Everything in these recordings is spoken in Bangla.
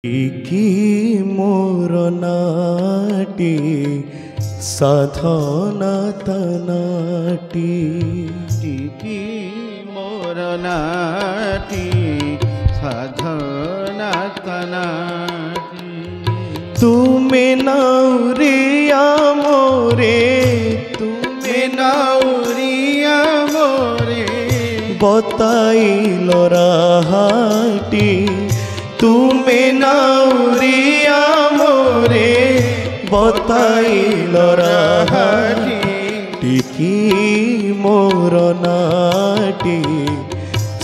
কি মোর নাটি সাধনা তনাটি কি মোর নাটি সাধনা তনাটি তুমি নাউরিয়া মোরে তুমি নাউরিয়া মোরে বতাইল রাহাটি তুমি নাউরিয়া মোরে বতাইল রাহাটি টিকি মোর নাটি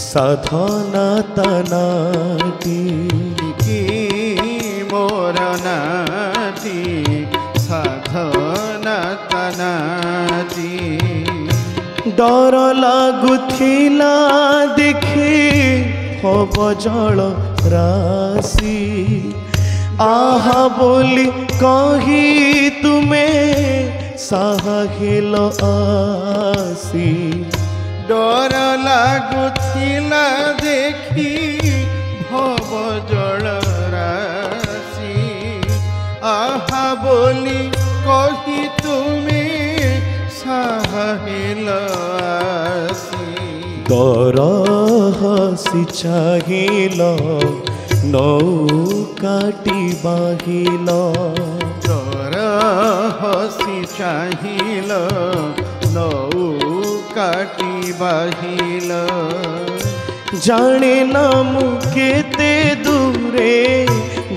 সাধনা তনাটি কি মোর নাটি সাধনা তনাটি ডর লাগুথিলা দেখি হব জল রাশি আহা বলি কহি তুমে সাহিল আসি ডর লাগুথিলা দেখি ভব জল রাশি আহা বলি কহি তুমি সাহিল আসি দর হসি চাহিল নৌকাটি বাহিল তর হসি চাহিল নৌকাটি বাহিল জানে নামু কেতে দূরে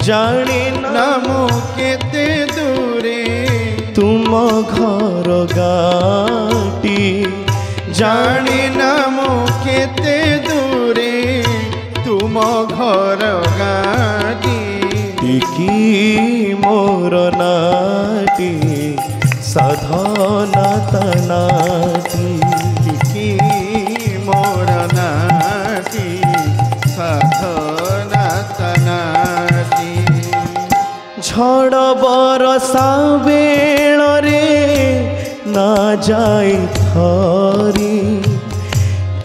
জানে নামু কেতে দূরে তুম ঘর গাটি জানি নামু কেতে দূরে তুম ঘর গাটি টিকি মোর নাটি সাধনা তনাটি কি মোর নাটি সাধনা তনাটি ঝড় বরষা বেଳରେ না যাই থরি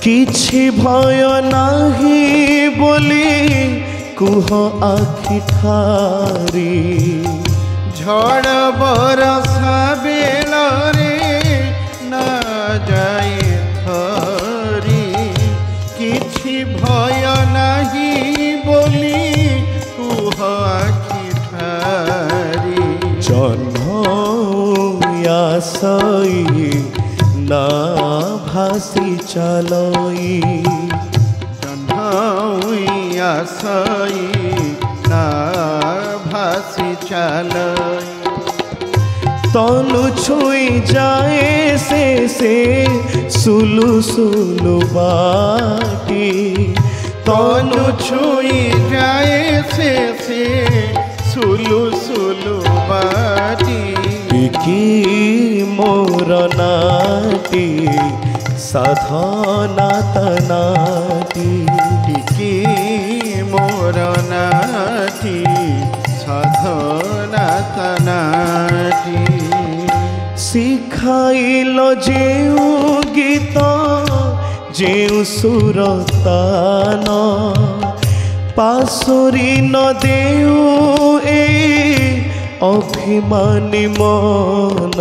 କିଛି ଭୟ ନାହିଁ ବୋଲି କୁହ ଆଖି ଠାରି ঝড় বরষা বেଳରେ না যাই থরি কিছু ভয় নাহি বলি কুহ আখি ঠারি জহ্নয়াসই না ভাসি চালই জহ্নয়াসই না ভাসি চালই তনু ছুঁই যায় সে সুলু সুলু বাটি তনু ছুঁই যায় সে সুলু সুলু বাটি কি মোর নাটি সাধনা তনাটি কি মোর নাটি সাধনা তনাটি শিখাইল যেউ গীত যেউ সুরতান পাশরি ন দেউ এই অভিমানী মন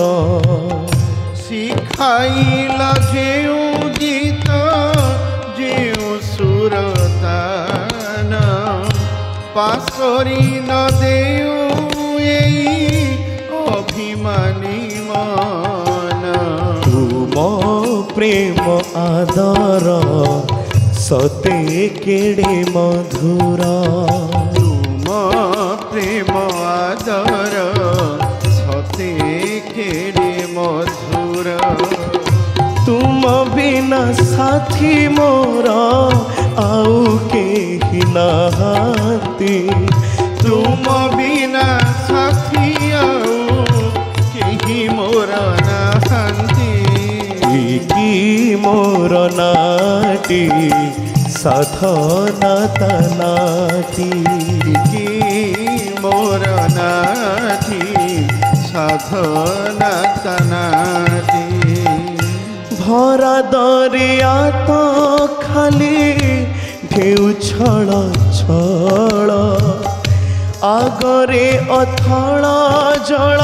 শিখাইল যেউ গীত যেউ সুরতান পাশরি ন দেউ এই অভিমানী মন তুম প্রেম আদর সতে কেড়ে মধুর তুম প্রেম আদর সতে কেড়ে মধুর তুম বিনা সাথী মোর আউ কেহি নাহাନ୍ତି তুম বিনা সাথী আউ কেহি মোর নাহাନ୍ତି কি মোর নাটি সাধনা তনাটি কি মোর নাটি সাধনা তনাটি ভরা দরিয়া তো খালি ঢেউ ছଳ ছଳ आगरे अथल जल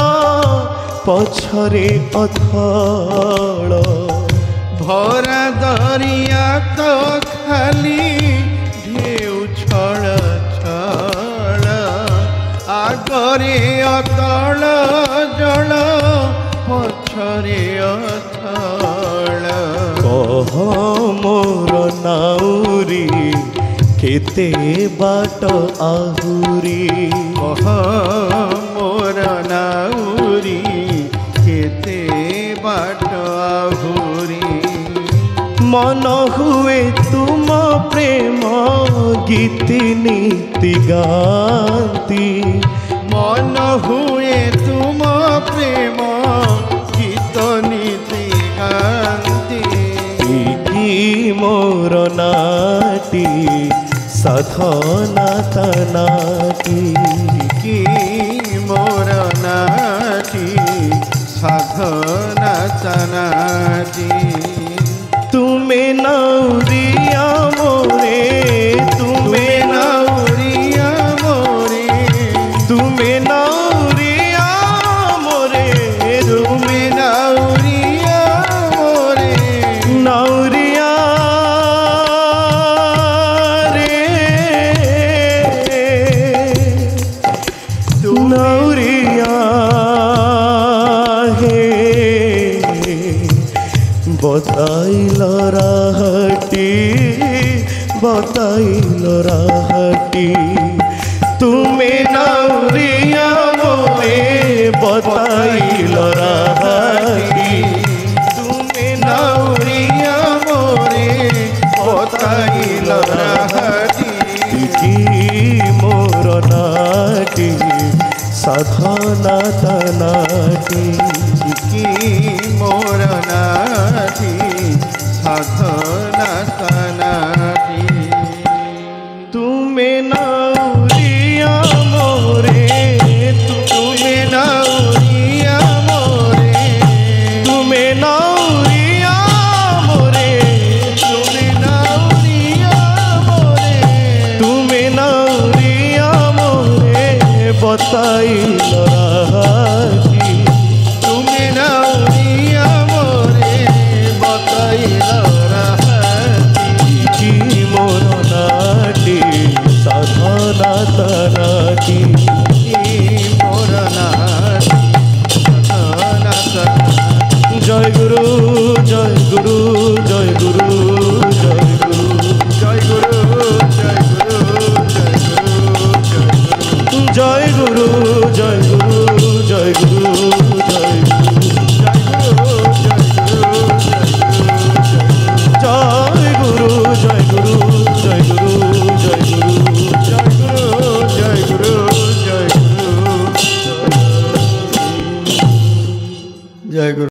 पछरे अथल भरा दरिया तो खाली ढेउ छड़ छड़ आगरे अतल जल पछरे अथल कह मोर नाउरी केते बाट आहुरी कह मोर नाउरी केते बाट आहुरी मन हुए तुम प्रेम गीति नीति गाती मन हुए तुम प्रेम गीत नीति गाती की मोर नाटी साधना तनाटी की मोर नाटी साधना तनाटी तुमे नाउरिया मोरे तुमे नाउरिया मोरे तुमे नाउरिया मोरे तुमे नाउरिया मोरे नाउरिया रे नाउरिया हे बताइल राहटी बताइल राहटी तुमे नाउरिया मोरे बताइल राहटी तुमे नाउरिया मोरे बताइल राहटी की मोर नाटी साधना तनाटी की मोर नाटी साधना तनाटी तुमे नाउरिया मोरे तुमे नाउरिया मोरे तुमे नाउरिया मोरे तुमे नाउरिया मोरे तुमे नाउरिया मोरे बताइल राहटी तुमे नाउरिया मोरे बताइल राहटी की मोर नाटी साधना तनाटी की मोर नाटी साधना तनाटी जय गुरु जय गुरु जय गुरु जय गुरु जय गुरु जय गुरु जय गुरु जय गुरु जय गुरु जय गुरु जय गुरु